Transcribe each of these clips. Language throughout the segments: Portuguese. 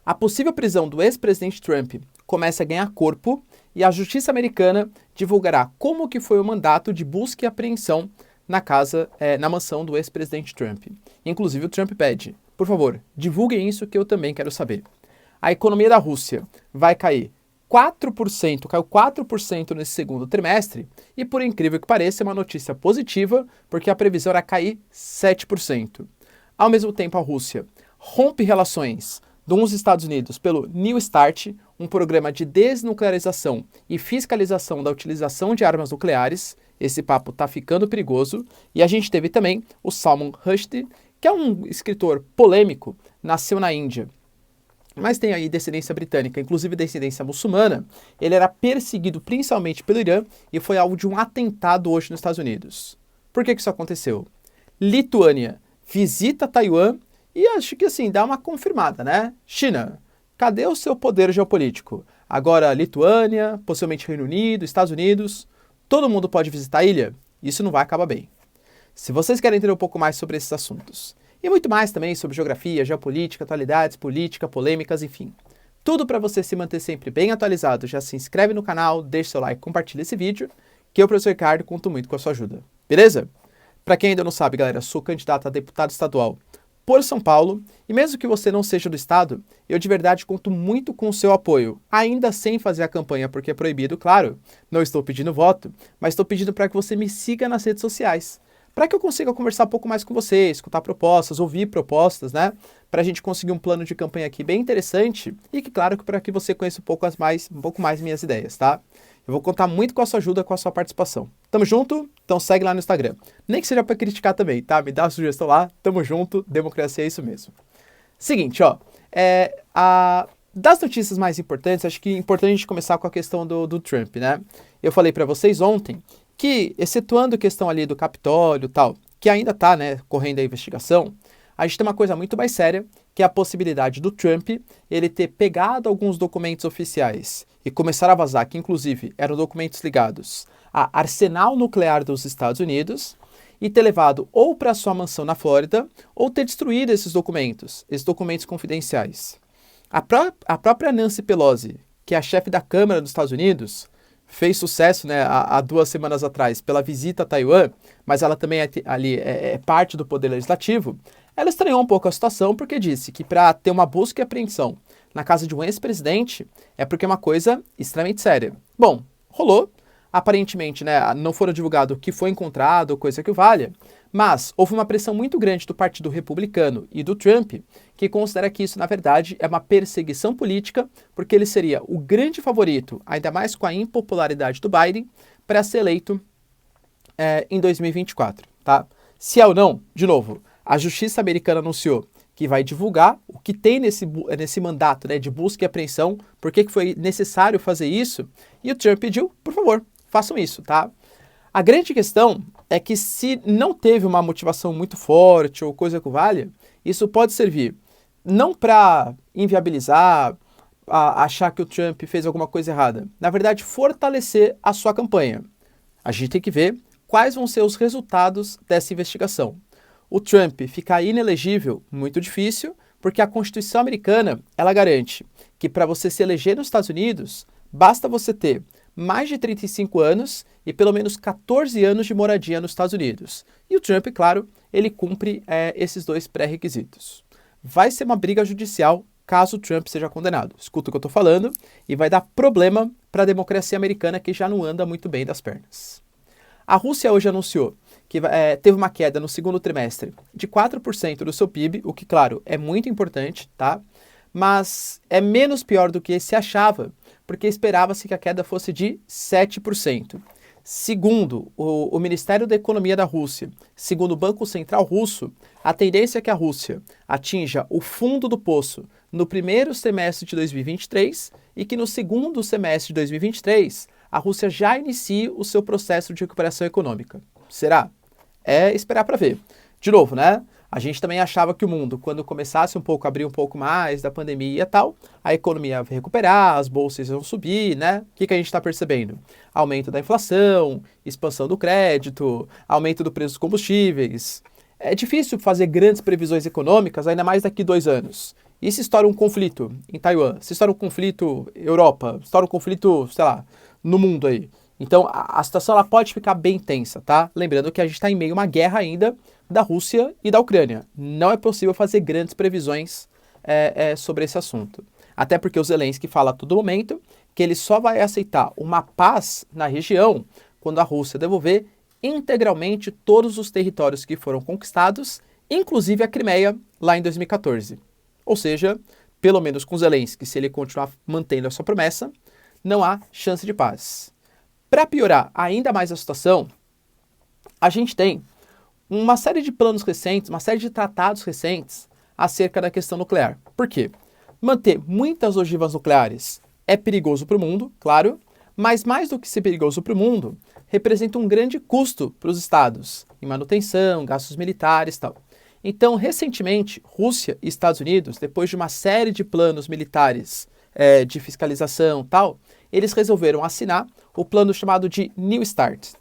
A possível prisão do ex-presidente Trump começa a ganhar corpo e a justiça americana divulgará como que foi o mandato de busca e apreensão na mansão do ex-presidente Trump. Inclusive o Trump pede, por favor, divulguem isso que eu também quero saber. A economia da Rússia vai cair 4%, caiu 4% nesse segundo trimestre, e por incrível que pareça é uma notícia positiva, porque a previsão era cair 7%. Ao mesmo tempo, a Rússia rompe relações dos Estados Unidos pelo New START, um programa de desnuclearização e fiscalização da utilização de armas nucleares. Esse papo tá ficando perigoso. E a gente teve também o Salman Rushdie, que é um escritor polêmico, nasceu na Índia, mas tem aí descendência britânica, inclusive descendência muçulmana. Ele era perseguido principalmente pelo Irã e foi alvo de um atentado hoje nos Estados Unidos. Por que isso aconteceu? Lituânia visita Taiwan e acho que assim, dá uma confirmada, né? China, cadê o seu poder geopolítico? Agora Lituânia, possivelmente Reino Unido, Estados Unidos, todo mundo pode visitar a ilha? Isso não vai acabar bem. Se vocês querem entender um pouco mais sobre esses assuntos, e muito mais também sobre geografia, geopolítica, atualidades, política, polêmicas, enfim. Tudo para você se manter sempre bem atualizado, já se inscreve no canal, deixa seu like, compartilha esse vídeo, que eu, professor Ricardo, conto muito com a sua ajuda. Beleza? Para quem ainda não sabe, galera, sou candidato a deputado estadual por São Paulo, e mesmo que você não seja do estado, eu de verdade conto muito com o seu apoio, ainda sem fazer a campanha porque é proibido, claro, não estou pedindo voto, mas estou pedindo para que você me siga nas redes sociais, para que eu consiga conversar um pouco mais com você, escutar propostas, ouvir propostas, né? Para a gente conseguir um plano de campanha aqui bem interessante e que, claro, para que você conheça um pouco mais minhas ideias, tá? Eu vou contar muito com a sua ajuda, com a sua participação. Tamo junto? Então segue lá no Instagram. Nem que seja para criticar também, tá? Me dá uma sugestão lá. Tamo junto. Democracia é isso mesmo. Seguinte, ó. Das notícias mais importantes, acho que é importante a gente começar com a questão do Trump, né? Eu falei para vocês ontem que, excetuando a questão ali do Capitólio e tal, que ainda está, né, correndo a investigação, a gente tem uma coisa muito mais séria, que é a possibilidade do Trump ele ter pegado alguns documentos oficiais e começar a vazar, que inclusive eram documentos ligados a arsenal nuclear dos Estados Unidos, e ter levado ou para sua mansão na Flórida, ou ter destruído esses documentos confidenciais. A própria Nancy Pelosi, que é a chefe da Câmara dos Estados Unidos, fez sucesso, né, há 2 semanas atrás pela visita a Taiwan, mas ela também é parte do poder legislativo. Ela estranhou um pouco a situação porque disse que para ter uma busca e apreensão na casa de um ex-presidente é porque é uma coisa extremamente séria. Bom, rolou. Aparentemente, né, não foram divulgado o que foi encontrado, coisa que o valha, mas houve uma pressão muito grande do Partido Republicano e do Trump, que considera que isso, na verdade, é uma perseguição política, porque ele seria o grande favorito, ainda mais com a impopularidade do Biden, para ser eleito em 2024, tá? Se é ou não, de novo, a justiça americana anunciou que vai divulgar o que tem nesse mandato, né, de busca e apreensão, por que foi necessário fazer isso, e o Trump pediu, por favor, façam isso, tá? A grande questão é que se não teve uma motivação muito forte ou coisa que valha, isso pode servir não para inviabilizar, achar que o Trump fez alguma coisa errada, na verdade fortalecer a sua campanha. A gente tem que ver quais vão ser os resultados dessa investigação. O Trump ficar inelegível, muito difícil, porque a Constituição americana, ela garante que para você se eleger nos Estados Unidos, basta você ter mais de 35 anos e pelo menos 14 anos de moradia nos Estados Unidos. E o Trump, claro, ele cumpre esses 2 pré-requisitos. Vai ser uma briga judicial caso o Trump seja condenado. Escuta o que eu estou falando e vai dar problema para a democracia americana que já não anda muito bem das pernas. A Rússia hoje anunciou que teve uma queda no segundo trimestre de 4% do seu PIB, o que, claro, é muito importante, tá? Mas é menos pior do que se achava, porque esperava-se que a queda fosse de 7%. Segundo o Ministério da Economia da Rússia, segundo o Banco Central Russo, a tendência é que a Rússia atinja o fundo do poço no primeiro semestre de 2023 e que no segundo semestre de 2023 a Rússia já inicie o seu processo de recuperação econômica. Será? É esperar para ver. De novo, né? A gente também achava que o mundo, quando começasse a abrir um pouco mais da pandemia e tal, a economia ia recuperar, as bolsas iam subir, né? O que a gente está percebendo? Aumento da inflação, expansão do crédito, aumento do preço dos combustíveis. É difícil fazer grandes previsões econômicas, ainda mais daqui 2 anos. E se estoura um conflito em Taiwan? Se estoura um conflito Europa? Se estoura um conflito, sei lá, no mundo aí? Então, a situação ela pode ficar bem tensa, tá? Lembrando que a gente está em meio a uma guerra ainda da Rússia e da Ucrânia. Não é possível fazer grandes previsões sobre esse assunto. Até porque o Zelensky fala a todo momento que ele só vai aceitar uma paz na região quando a Rússia devolver integralmente todos os territórios que foram conquistados, inclusive a Crimeia, lá em 2014. Ou seja, pelo menos com Zelensky, se ele continuar mantendo a sua promessa, não há chance de paz. Para piorar ainda mais a situação, a gente tem uma série de planos recentes, uma série de tratados recentes acerca da questão nuclear. Por quê? Manter muitas ogivas nucleares é perigoso para o mundo, claro, mas mais do que ser perigoso para o mundo, representa um grande custo para os estados, em manutenção, gastos militares e tal. Então, recentemente, Rússia e Estados Unidos, depois de uma série de planos militares de fiscalização e tal, eles resolveram assinar o plano chamado de New START.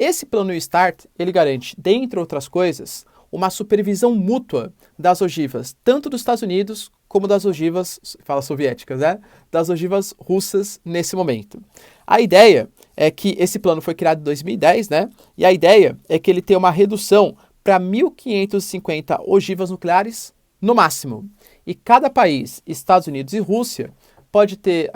Esse plano New START, ele garante, dentre outras coisas, uma supervisão mútua das ogivas, tanto dos Estados Unidos como das ogivas, fala soviéticas, né? Das ogivas russas nesse momento. A ideia é que esse plano foi criado em 2010, né? E a ideia é que ele tenha uma redução para 1.550 ogivas nucleares no máximo. E cada país, Estados Unidos e Rússia, pode ter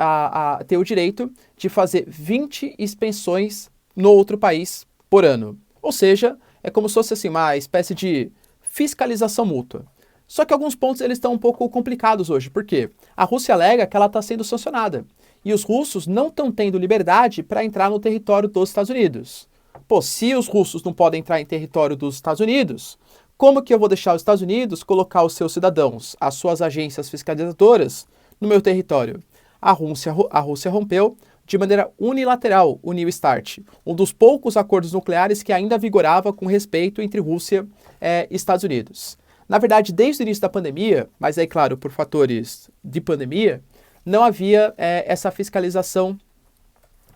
o direito de fazer 20 expensões no outro país por ano. Ou seja, é como se fosse assim, uma espécie de fiscalização mútua. Só que alguns pontos eles estão um pouco complicados hoje. Por quê? A Rússia alega que ela está sendo sancionada. E os russos não estão tendo liberdade para entrar no território dos Estados Unidos. Pô, se os russos não podem entrar em território dos Estados Unidos, como que eu vou deixar os Estados Unidos colocar os seus cidadãos, as suas agências fiscalizadoras, no meu território? A Rússia rompeu de maneira unilateral o New START, um dos poucos acordos nucleares que ainda vigorava com respeito entre Rússia e Estados Unidos. Na verdade, desde o início da pandemia, mas aí, claro, por fatores de pandemia, não havia essa fiscalização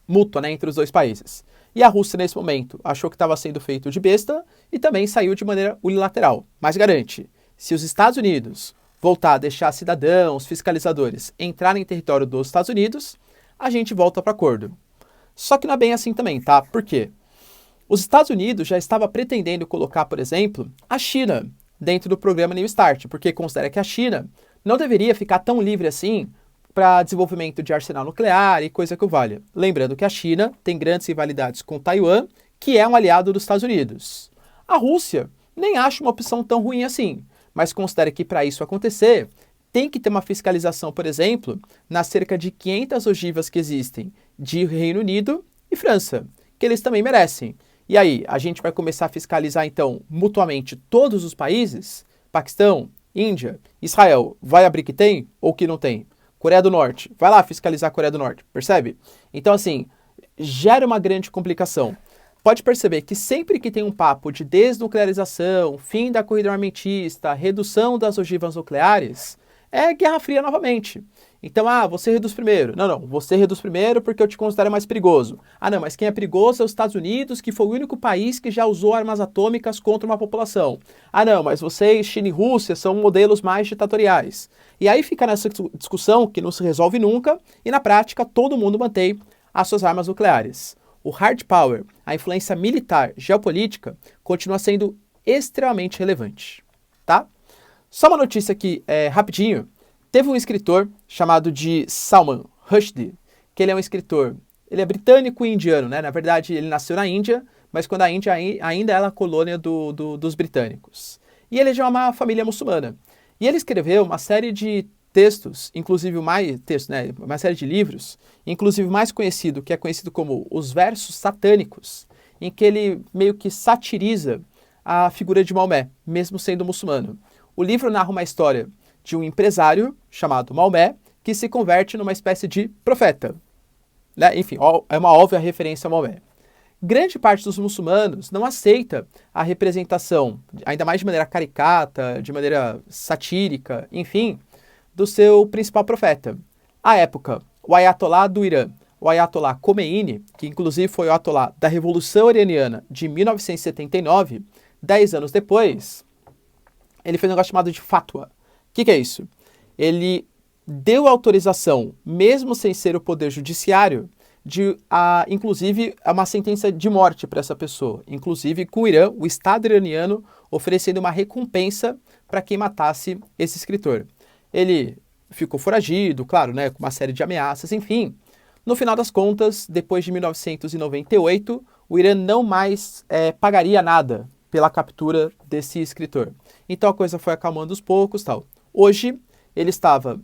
mútua, né, entre os dois países. E a Rússia, nesse momento, achou que estava sendo feito de besta e também saiu de maneira unilateral. Mas garante, se os Estados Unidos voltar a deixar cidadãos, fiscalizadores entrarem em território dos Estados Unidos, a gente volta para o acordo. Só que não é bem assim também, tá? Por quê? Os Estados Unidos já estava pretendendo colocar, por exemplo, a China dentro do programa New START, porque considera que a China não deveria ficar tão livre assim para desenvolvimento de arsenal nuclear e coisa que o valha. Lembrando que a China tem grandes rivalidades com Taiwan, que é um aliado dos Estados Unidos. A Rússia nem acha uma opção tão ruim assim, mas considera que para isso acontecer, tem que ter uma fiscalização, por exemplo, nas cerca de 500 ogivas que existem de Reino Unido e França, que eles também merecem. E aí, a gente vai começar a fiscalizar, então, mutuamente todos os países? Paquistão, Índia, Israel, vai abrir que tem ou que não tem? Coreia do Norte, vai lá fiscalizar a Coreia do Norte, percebe? Então, assim, gera uma grande complicação. Pode perceber que sempre que tem um papo de desnuclearização, fim da corrida armamentista, redução das ogivas nucleares, é Guerra Fria novamente. Então, você reduz primeiro. Não, você reduz primeiro porque eu te considero mais perigoso. Não, mas quem é perigoso é os Estados Unidos, que foi o único país que já usou armas atômicas contra uma população. Não, mas vocês, China e Rússia, são modelos mais ditatoriais. E aí fica nessa discussão que não se resolve nunca e, na prática, todo mundo mantém as suas armas nucleares. O hard power, a influência militar, geopolítica, continua sendo extremamente relevante, tá? Só uma notícia aqui, rapidinho. Teve um escritor chamado de Salman Rushdie, que ele é um escritor, ele é britânico e indiano, né? Na verdade, ele nasceu na Índia, mas quando a Índia ainda era a colônia dos britânicos. E ele é de uma família muçulmana. E ele escreveu uma série de textos, inclusive uma série de livros, inclusive o mais conhecido, que é conhecido como Os Versos Satânicos, em que ele meio que satiriza a figura de Maomé, mesmo sendo muçulmano. O livro narra uma história de um empresário chamado Maomé, que se converte numa espécie de profeta. Né? Enfim, é uma óbvia referência a Maomé. Grande parte dos muçulmanos não aceita a representação, ainda mais de maneira caricata, de maneira satírica, enfim, do seu principal profeta. À época, o Ayatollah do Irã, o Ayatollah Khomeini, que inclusive foi o Ayatollah da Revolução Iraniana de 1979, 10 anos depois, ele fez um negócio chamado de fatwa. O que é isso? ele deu autorização, mesmo sem ser o poder judiciário, de, inclusive, uma sentença de morte para essa pessoa. Inclusive com o Irã, o Estado iraniano, oferecendo uma recompensa para quem matasse esse escritor. Ele ficou foragido, claro, né, com uma série de ameaças, enfim. No final das contas, depois de 1998, o Irã não mais pagaria nada pela captura desse escritor. Então a coisa foi acalmando aos poucos, tal. Hoje, ele estava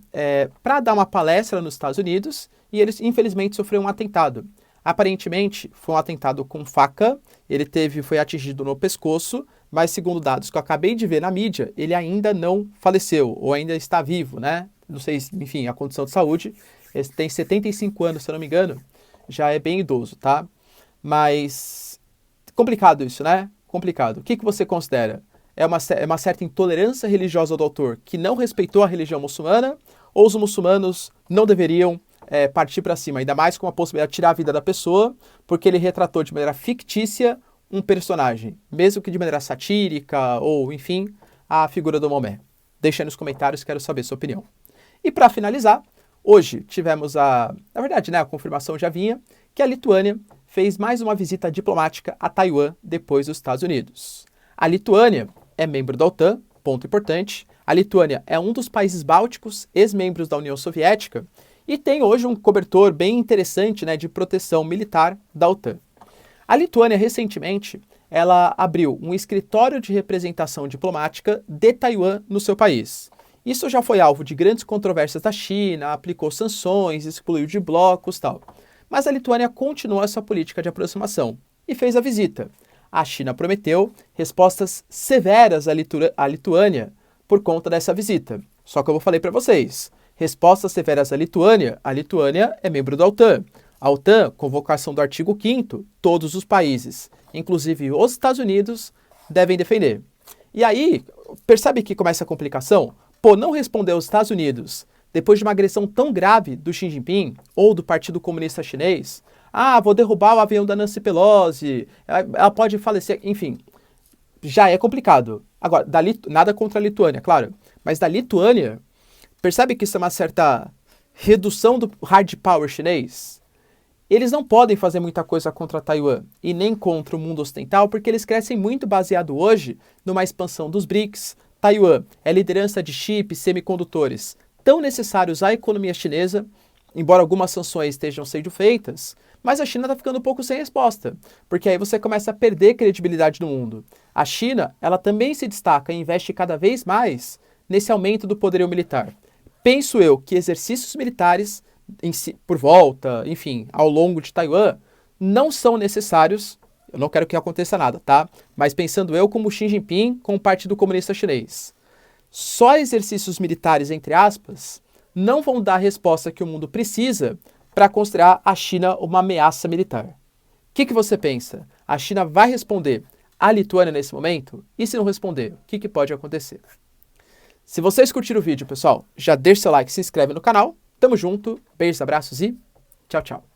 para dar uma palestra nos Estados Unidos e ele, infelizmente, sofreu um atentado. Aparentemente, foi um atentado com faca, ele foi atingido no pescoço, mas segundo dados que eu acabei de ver na mídia, ele ainda não faleceu, ou ainda está vivo, né? Não sei, enfim, a condição de saúde. Ele tem 75 anos, se eu não me engano, já é bem idoso, tá? Mas complicado isso, né? Complicado. O que você considera? É uma certa intolerância religiosa do autor que não respeitou a religião muçulmana, ou os muçulmanos não deveriam partir para cima, ainda mais com a possibilidade de tirar a vida da pessoa, porque ele retratou de maneira fictícia um personagem, mesmo que de maneira satírica ou, enfim, a figura do Maomé. Deixa aí nos comentários, quero saber sua opinião. E para finalizar, hoje tivemos na verdade, né, a confirmação já vinha, que a Lituânia fez mais uma visita diplomática a Taiwan depois dos Estados Unidos. A Lituânia é membro da OTAN, ponto importante. A Lituânia é um dos países bálticos, ex-membros da União Soviética, e tem hoje um cobertor bem interessante, né, de proteção militar da OTAN. A Lituânia, recentemente, ela abriu um escritório de representação diplomática de Taiwan no seu país. Isso já foi alvo de grandes controvérsias da China, aplicou sanções, excluiu de blocos e tal. Mas a Lituânia continuou essa política de aproximação e fez a visita. A China prometeu respostas severas à Lituânia por conta dessa visita. Só que eu falei para vocês, respostas severas à Lituânia, a Lituânia é membro da OTAN. A OTAN, convocação do artigo 5º, todos os países, inclusive os Estados Unidos, devem defender. E aí, percebe que começa a complicação? Pô, não responder aos Estados Unidos, depois de uma agressão tão grave do Xi Jinping ou do Partido Comunista Chinês, vou derrubar o avião da Nancy Pelosi, ela pode falecer, enfim, já é complicado. Agora, nada contra a Lituânia, claro, mas da Lituânia, percebe que isso é uma certa redução do hard power chinês? Eles não podem fazer muita coisa contra Taiwan e nem contra o mundo ocidental, porque eles crescem muito baseado hoje numa expansão dos BRICS. Taiwan é liderança de chips, semicondutores, tão necessários à economia chinesa, embora algumas sanções estejam sendo feitas, mas a China está ficando um pouco sem resposta, porque aí você começa a perder credibilidade no mundo. A China, ela também se destaca e investe cada vez mais nesse aumento do poderio militar. Penso eu que exercícios militares por volta, enfim, ao longo de Taiwan, não são necessários. Eu não quero que aconteça nada, tá? Mas pensando eu como Xi Jinping com o Partido Comunista Chinês. Só exercícios militares, entre aspas, não vão dar a resposta que o mundo precisa para considerar a China uma ameaça militar. O que você pensa? A China vai responder à Lituânia nesse momento? E se não responder, o que pode acontecer? Se vocês curtiram o vídeo, pessoal, já deixa seu like, se inscreve no canal. Tamo junto, beijos, abraços e tchau, tchau.